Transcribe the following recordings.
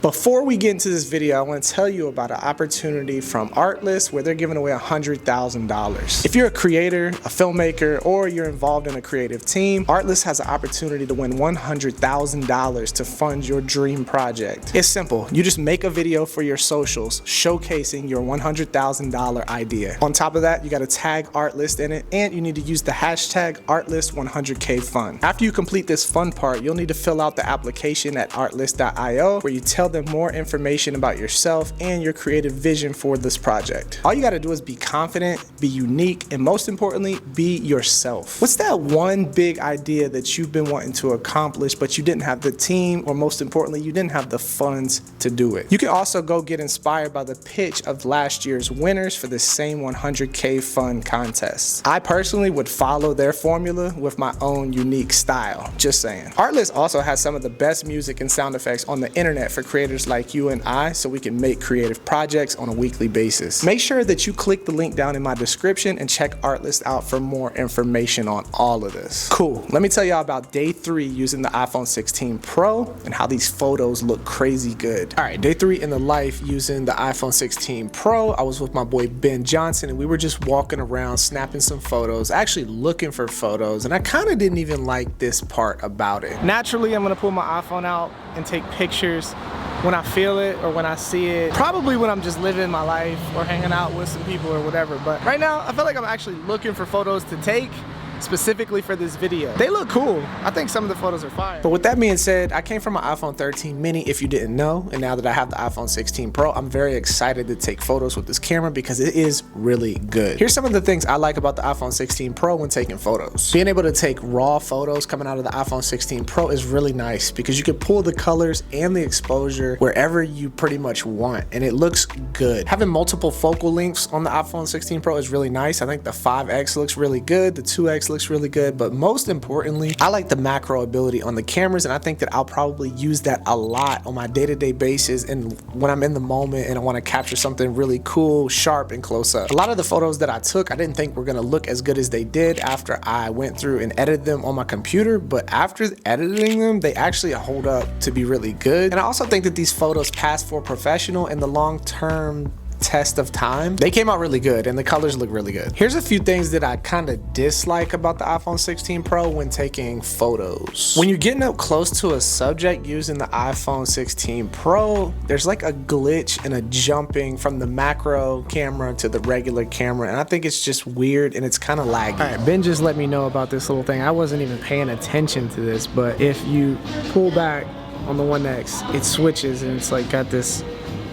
Before we get into this video, I want to tell you about an opportunity from Artlist where they're giving away $100,000. If you're a creator, a filmmaker, or you're involved in a creative team, Artlist has an opportunity to win $100,000 to fund your dream project. It's simple. You just make a video for your socials showcasing your $100,000 idea. On top of that, you got to tag Artlist in it, and you need to use the hashtag Artlist100KFun. After you complete this fun part, you'll need to fill out the application at artlist.io where you tell them more information about yourself and your creative vision for this project. All you got to do is be confident, be unique, and most importantly, be yourself. What's that one big idea that you've been wanting to accomplish, but you didn't have the team, or most importantly, you didn't have the funds to do it? You can also go get inspired by the pitch of last year's winners for the same 100K Fun contest. I personally would follow their formula with my own unique style, just saying. Artlist also has some of the best music and sound effects on the internet for creators like you and I, so we can make creative projects on a weekly basis. Make sure that you click the link down in my description and check Artlist out for more information on all of this. Cool, let me tell y'all about day 3 using the iPhone 16 Pro and how these photos look crazy good. All right, day 3 in the life using the iPhone 16 Pro. I was with my boy Ben Johnson and we were just walking around snapping some photos, actually looking for photos, and I kind of didn't even like this part about it. Naturally, I'm gonna pull my iPhone out and take pictures when I feel it or when I see it, probably when I'm just living my life or hanging out with some people or whatever. But right now, I feel like I'm actually looking for photos to take specifically for this video. They look cool. I think some of the photos are fire. But with that being said, I came from an iPhone 13 mini, if you didn't know, and now that I have the iPhone 16 Pro, I'm very excited to take photos with this camera because it is really good. Here's some of the things I like about the iPhone 16 Pro when taking photos. Being able to take raw photos coming out of the iPhone 16 Pro is really nice because you can pull the colors and the exposure wherever you pretty much want, and it looks good. Having multiple focal lengths on the iPhone 16 Pro is really nice. I think the 5X looks really good, the 2X looks really good, but most importantly, I like the macro ability on the cameras, and I think that I'll probably use that a lot on my day-to-day basis and when I'm in the moment and I want to capture something really cool, sharp, and close up. A lot of the photos that I took, I didn't think were gonna look as good as they did after I went through and edited them on my computer, but after editing them, they actually hold up to be really good. And I also think that these photos pass for professional in the long-term test of time. They came out really good and the colors look really good. Here's a few things that I kind of dislike about the iPhone 16 Pro when taking photos. When you're getting up close to a subject using the iPhone 16 Pro, there's like a glitch and a jumping from the macro camera to the regular camera, and I think it's just weird and it's kind of laggy. All right, Ben just let me know about this little thing. I wasn't even paying attention to this, but if you pull back on the 1X, it switches and it's like got this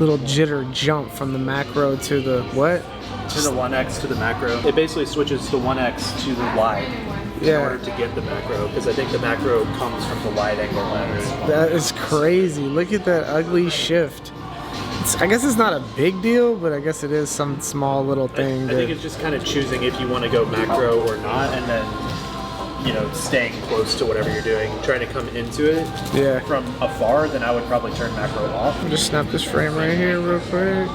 little jitter jump from the macro to the what? To the 1X to the macro. It basically switches the 1X to the wide in order to get the macro, because I think the macro comes from the wide angle lens. That is crazy. Look at that ugly shift. I guess it's not a big deal, but I guess it is some small little thing. I think it's just kind of choosing if you want to go macro or not, and then, you know, staying close to whatever you're doing, trying to come into it from afar, then I would probably turn macro off. I'll just snap this frame right here real quick.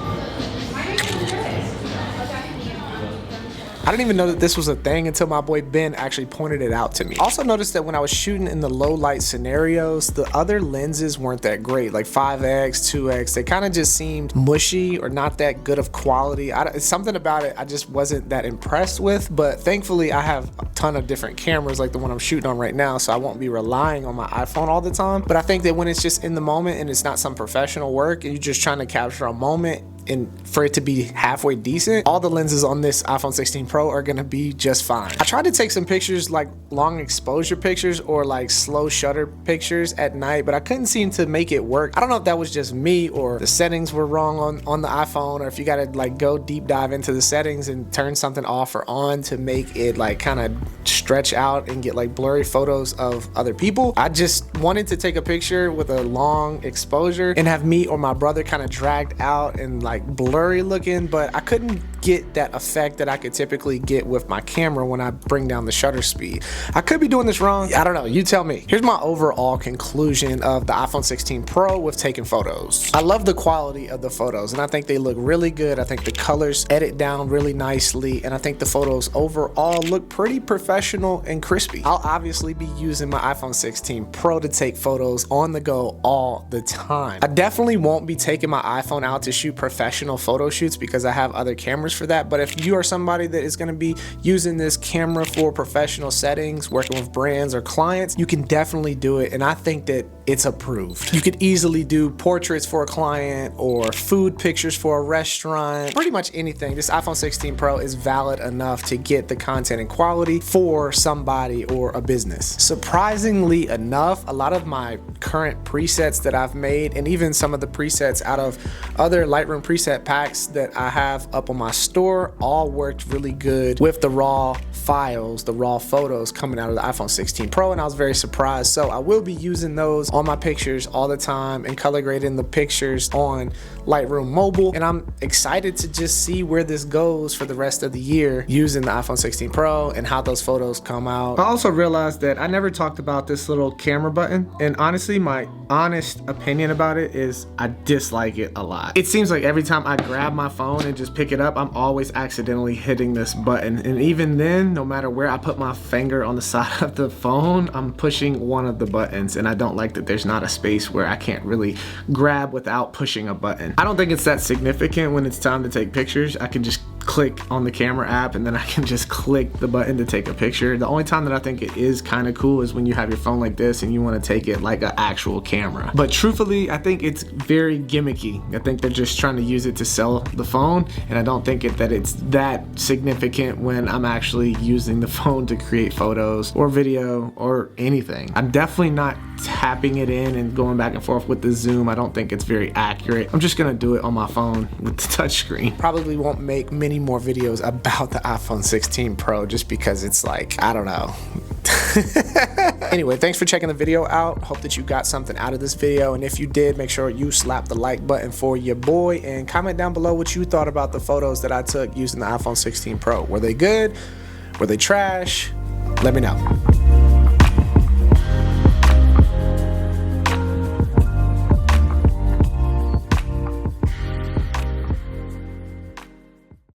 I didn't even know that this was a thing until my boy Ben actually pointed it out to me. Also noticed that when I was shooting in the low light scenarios, the other lenses weren't that great, like 5X, 2X. They kind of just seemed mushy or not that good of quality. It's something about it I just wasn't that impressed with, but thankfully I have a ton of different cameras like the one I'm shooting on right now, so I won't be relying on my iPhone all the time. But I think that when it's just in the moment and it's not some professional work and you're just trying to capture a moment, and for it to be halfway decent, all the lenses on this iPhone 16 Pro are gonna be just fine. I tried to take some pictures, like long exposure pictures or like slow shutter pictures at night, but I couldn't seem to make it work. I don't know if that was just me or the settings were wrong on the iPhone, or if you gotta like go deep dive into the settings and turn something off or on to make it like kind of stretch out and get like blurry photos of other people. I just wanted to take a picture with a long exposure and have me or my brother kind of dragged out and like blurry looking, but I couldn't get that effect that I could typically get with my camera when I bring down the shutter speed. I could be doing this wrong. I don't know, you tell me. Here's my overall conclusion of the iPhone 16 Pro with taking photos. I love the quality of the photos and I think they look really good. I think the colors edit down really nicely and I think the photos overall look pretty professional and crispy. I'll obviously be using my iPhone 16 Pro to take photos on the go all the time. I definitely won't be taking my iPhone out to shoot professional photo shoots because I have other cameras for that, but if you are somebody that is going to be using this camera for professional settings, working with brands or clients, you can definitely do it, and I think that it's approved. You could easily do portraits for a client or food pictures for a restaurant, pretty much anything. This iPhone 16 Pro is valid enough to get the content and quality for somebody or a business. Surprisingly enough, a lot of my current presets that I've made, and even some of the presets out of other Lightroom preset packs that I have up on my store, all worked really good with the raw files, the raw photos coming out of the iPhone 16 Pro, and I was very surprised. So I will be using those on my pictures all the time and color grading the pictures on Lightroom Mobile, and I'm excited to just see where this goes for the rest of the year using the iPhone 16 Pro and how those photos come out. I also realized that I never talked about this little camera button, and honestly my honest opinion about it is I dislike it a lot. It seems like every time I grab my phone and just pick it up, I'm always accidentally hitting this button, and even then, no matter where I put my finger on the side of the phone, I'm pushing one of the buttons, and I don't like that there's not a space where I can't really grab without pushing a button. I don't think it's that significant when it's time to take pictures. I can just click on the camera app and then I can just click the button to take a picture. The only time that I think it is kind of cool is when you have your phone like this and you want to take it like an actual camera. But truthfully, I think it's very gimmicky. I think they're just trying to use it to sell the phone, and I don't think that it's that significant when I'm actually using the phone to create photos or video or anything. I'm definitely not tapping it in and going back and forth with the zoom. I don't think it's very accurate. I'm just gonna do it on my phone with the touchscreen. Probably won't make many more videos about the iPhone 16 Pro just because it's like, I don't know. Anyway, thanks for checking the video out. Hope that you got something out of this video, and if you did, make sure you slap the like button for your boy and comment down below what you thought about the photos that I took using the iPhone 16 Pro. Were they good? Were they trash? Let me know.